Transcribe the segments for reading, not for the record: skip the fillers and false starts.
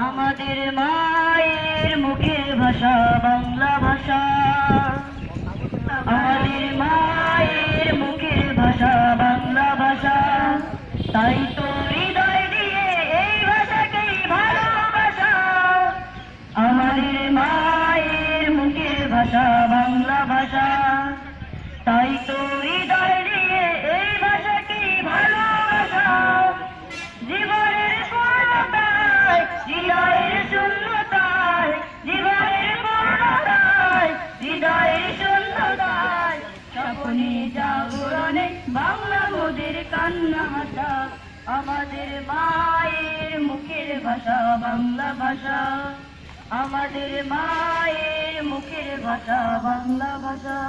আমাদের মায়ের মুখের ভাষা বাংলা ভাষা, আমাদের মায়ের মুখের ভাষা বাংলা ভাষা, তাই তো হৃদয় দিয়ে এই ভাষাকেই ভালোবাসা। আমাদের মায়ের মুখের ভাষা বাংলা ভাষা, তাই তো হৃদয় দিয়ে এই ভাষাকেই ভালোবাসা। জীবনের পূর্ণতায়, হৃদয়ের শূন্যতায়, জীবনের পূর্ণতায়, হৃদয়ের শূন্যতায়, স্বপ্নে জাগরণে বাংলা মোদের কান্না ভাষা। আমাদের মায়ের মুখের ভাষা বাংলা ভাষা, আমাদের মায়ের মুখের ভাষা বাংলা ভাষা।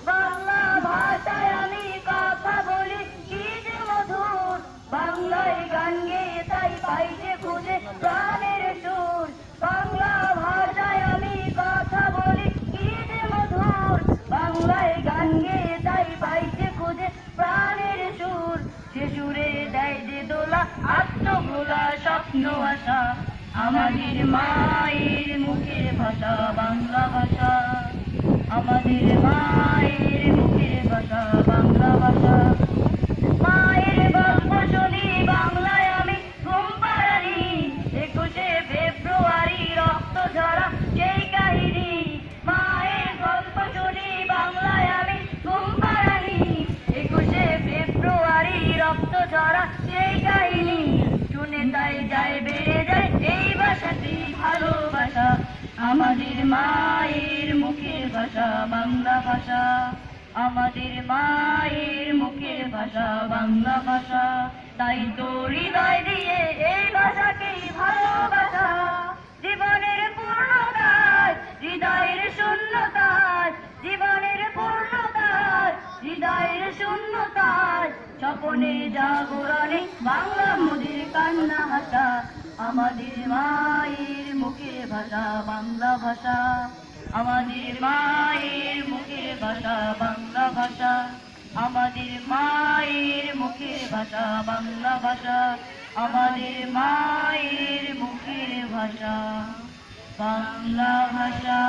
বাংলা ভাষায় আমি কথা বলি কি যে মধুর, বাংলায় গান গেয়ে তাই পাই যে খুঁজে প্রাণের সুর। বাংলা ভাষায় আমি কথা বলি কি যে মধুর, বাংলায় গান গেয়ে তাই পাই যে খুঁজে প্রাণের সুর। সে সুরে দেয় যে দোলা আত্মভোলা স্বপ্ন আশা। আমাদের মায়ের মুখের ভাষা বাংলা ভাষা, আমাদের মায়ের মুখের ভাষা বাংলা ভাষা। মায়ের গল্প শুনি বাংলায় আমি ঘুম পাড়ানি, 21শে ফেব্রুয়ারি রক্ত ঝরা সেই কাহিনী। মায়ের গল্প শুনি বাংলায় আমি ঘুম পাড়ানি, 21শে ফেব্রুয়ারি রক্ত ঝরা সেই কাহিনী। শুনে তাই যায় বেড়ে যায় এই ভাষাটি ভালোবাসা। আমাদের মায়ের মুখের ভাষা বাংলা ভাষা, আমাদের মায়ের মুখের ভাষা বাংলা ভাষা, তাই তো হৃদয় দিয়ে এই ভাষাকেই ভালোবাসা। জীবনের পূর্ণতায়, হৃদয়ের শূন্যতায়, জীবনের পূর্ণতায়, হৃদয়ের শূন্যতায়, স্বপনে জাগরণে বাংলা মোদের কান্না ভাষা। আমাদের মায়ের মুখের ভাষা বাংলা ভাষা, আমাদের মায়ের মুখের ভাষা বাংলা ভাষা, আমাদের মায়ের মুখের ভাষা বাংলা ভাষা, আমাদের মায়ের মুখের ভাষা বাংলা ভাষা।